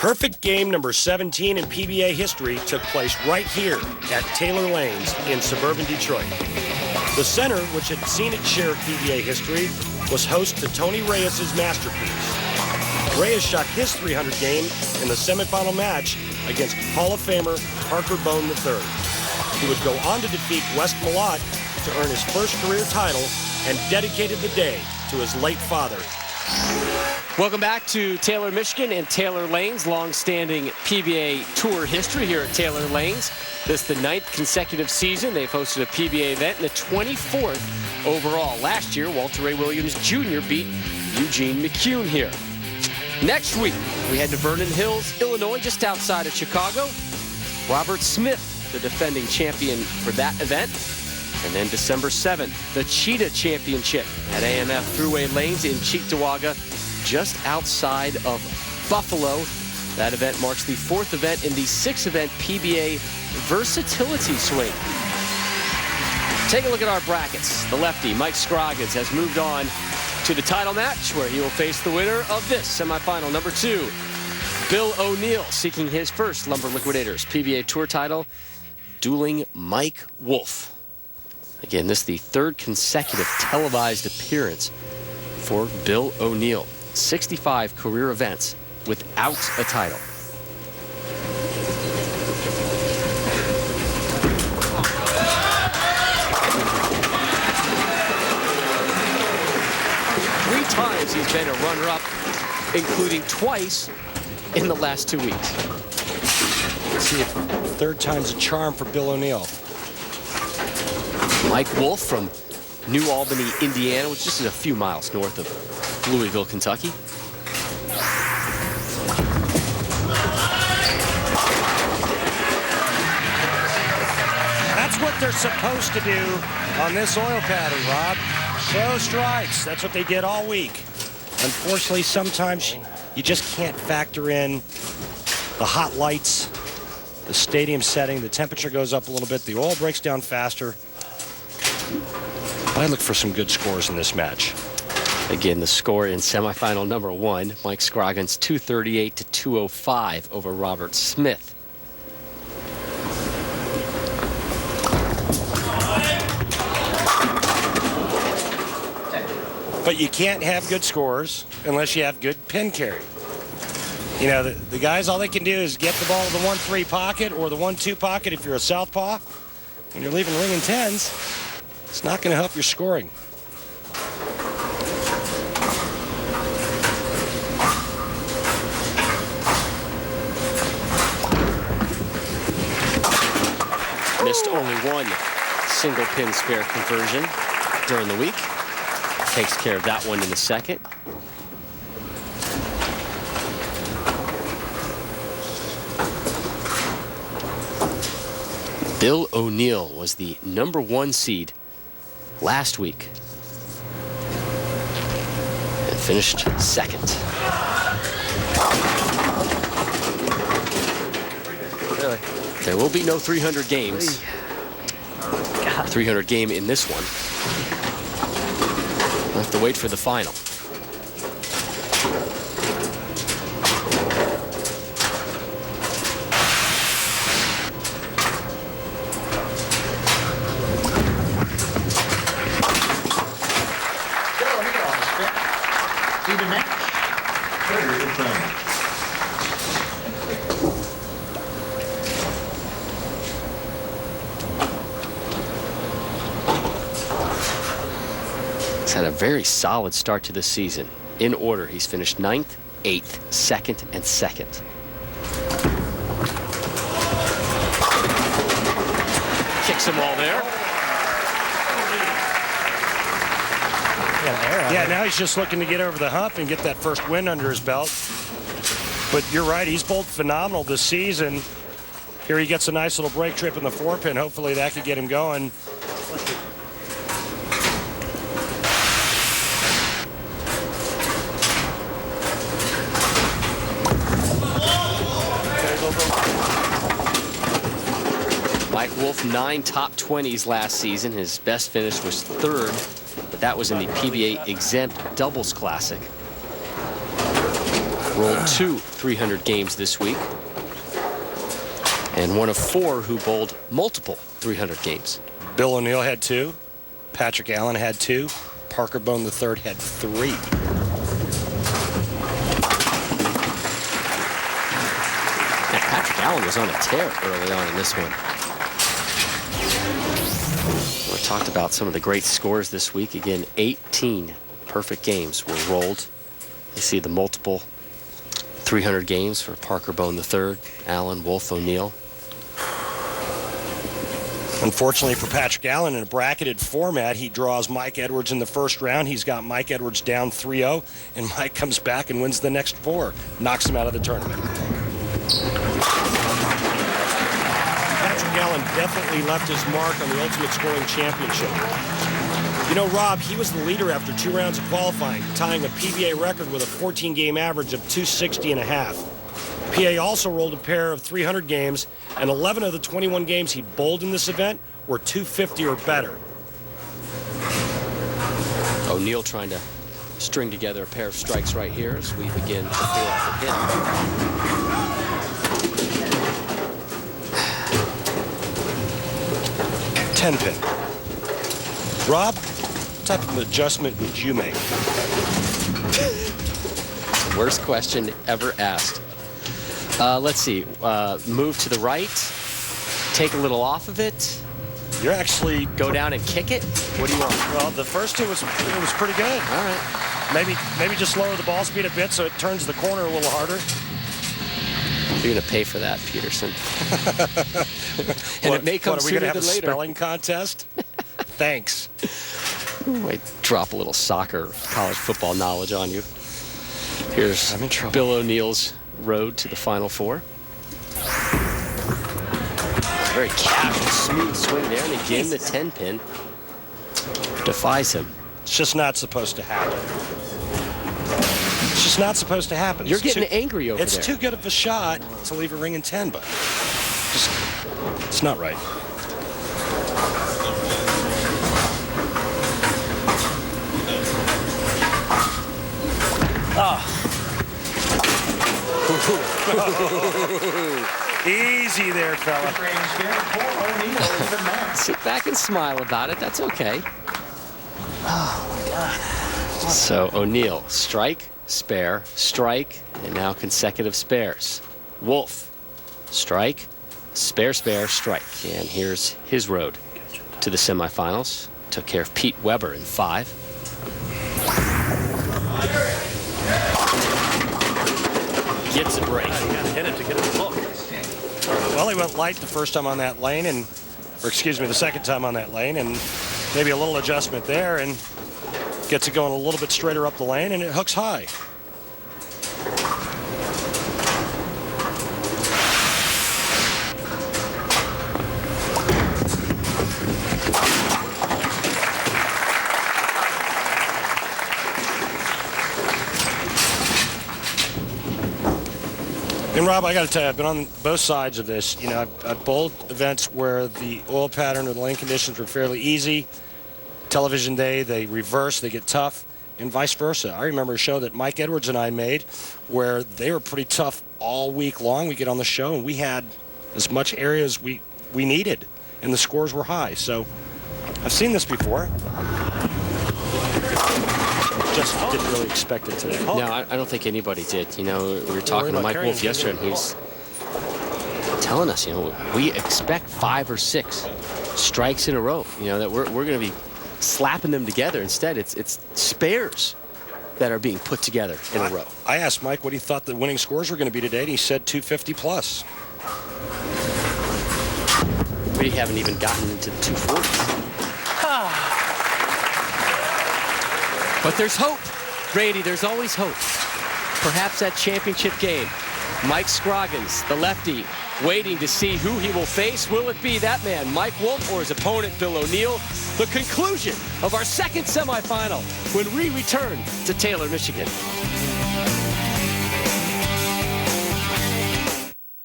Perfect game number 17 in PBA history took place right here at Taylor Lanes in suburban Detroit. The center, which had seen its share of PBA history, was host to Tony Reyes' masterpiece. Reyes shot his 300 game in the semifinal match against Hall of Famer Parker Bone III. He would go on to defeat Wes Malott to earn his first career title and dedicated the day to his late father. Welcome back to Taylor, Michigan and Taylor Lanes, long-standing PBA Tour history here at Taylor Lanes. This is the 9th consecutive season they've hosted a PBA event and the 24th overall. Last year, Walter Ray Williams Jr. beat Eugene McCune here. Next week, we head to Vernon Hills, Illinois, just outside of Chicago. Robert Smith, the defending champion for that event. And then December 7th, the Cheetah Championship at AMF Thruway Lanes in Cheektowaga, just outside of Buffalo. That event marks the 4th event in the 6-event PBA Versatility Swing. Take a look at our brackets. The lefty, Mike Scroggins, has moved on to the title match where he will face the winner of this semifinal. Number 2, Bill O'Neill, seeking his first Lumber Liquidators PBA Tour title, dueling Mike Wolf. Again, this is the 3rd consecutive televised appearance for Bill O'Neill. 65 career events without a title. Three times he's been a runner-up, including twice in the last 2 weeks. Let's see if 3rd time's a charm for Bill O'Neill. Mike Wolf from New Albany, Indiana, which is just a few miles north of Louisville, Kentucky. That's what they're supposed to do on this oil pattern, Rob. Show strikes. That's what they did all week. Unfortunately, sometimes you just can't factor in the hot lights, the stadium setting, the temperature goes up a little bit, the oil breaks down faster. But I look for some good scores in this match. Again, the score in semifinal number 1, Mike Scroggins 238 to 205 over Robert Smith. But you can't have good scores unless you have good pin carry. You know, the guys, all they can do is get the ball to the 1-3 pocket or the 1-2 pocket if you're a southpaw. When you're leaving ring and tens, it's not going to help your scoring. Missed only one single pin spare conversion during the week. Takes care of that one in the second. Bill O'Neill was the number 1 seed last week and finished 2nd. Really? There will be no 300 games. 300 game in this one. We'll have to wait for the final. He's had a very solid start to the season. In order, he's finished 9th, 8th, 2nd, and 2nd. Kicks them all there. Yeah, now he's just looking to get over the hump and get that first win under his belt. But you're right, he's bowled phenomenal this season. Here he gets a nice little break trip in the 4-pin. Hopefully that could get him going. Mike Wolf, 9 top 20s last season. His best finish was 3rd, but that was in the PBA Exempt Doubles Classic. rolled 2 300 games this week, and one of 4 who bowled multiple 300 games. Bill O'Neill had 2. Patrick Allen had 2. Parker Bone III had 3. Patrick Allen was on a tear early on in this one. We talked about some of the great scores this week. Again, 18 perfect games were rolled. You see the multiple 300 games for Parker Bone III, Allen, Wolf, O'Neill. Unfortunately for Patrick Allen, in a bracketed format, he draws Mike Edwards in the first round. He's got Mike Edwards down 3-0, and Mike comes back and wins the next 4, knocks him out of the tournament. Patrick Allen definitely left his mark on the Ultimate Scoring Championship. You know, Rob, he was the leader after 2 rounds of qualifying, tying a PBA record with a 14-game average of 260.5. PA also rolled a pair of 300 games, and 11 of the 21 games he bowled in this event were 250 or better. O'Neill trying to string together a pair of strikes right here as we begin the 4th hit. 10-pin. Rob, what type of adjustment would you make? Worst question ever asked. Let's see. Move to the right. Take a little off of it. You're actually go down and kick it. What do you want? Well, the first 2 was pretty good. All right. Maybe just lower the ball speed a bit so it turns the corner a little harder. You're gonna pay for that, Peterson. And it may come sooner than later. Are we gonna have a spelling contest? Thanks. Might drop a little soccer, college football knowledge on you. Here's Bill O'Neill's road to the Final 4. Very casual, smooth swing there, and again the 10-pin defies him. It's just not supposed to happen. It's just not supposed to happen. You're getting angry over there. It's too good of a shot to leave a ring in 10, but it's not right. Easy there, fella. Sit back and smile about it. That's okay. Oh, my God. So O'Neill, strike, spare, strike, and now consecutive spares. Wolf, strike, spare, spare, strike. And here's his road to the semifinals. Took care of Pete Weber in 5. Gets a break. You got to hit it to get it to look. Well, he went light the first time on that lane, the second time on that lane, and maybe a little adjustment there, and gets it going a little bit straighter up the lane, and it hooks high. And Rob, I got to tell you, I've been on both sides of this. You know, I've bowled events where the oil pattern or the lane conditions were fairly easy. Television day, they reverse, they get tough, and vice versa. I remember a show that Mike Edwards and I made where they were pretty tough all week long. We get on the show, and we had as much area as we needed, and the scores were high. So I've seen this before. Just didn't really expect it today. No, I don't think anybody did. You know, we were talking to Mike Wolf yesterday, and he was telling us, you know, we expect 5 or 6 strikes in a row. You know, that we're going to be slapping them together. Instead, it's spares that are being put together in a row. I asked Mike what he thought the winning scores were going to be today, and he said 250 plus. We haven't even gotten into the 240s. But there's hope. Brady, there's always hope. Perhaps that championship game. Mike Scroggins, the lefty, waiting to see who he will face. Will it be that man, Mike Wolf, or his opponent, Bill O'Neill? The conclusion of our second semifinal when we return to Taylor, Michigan.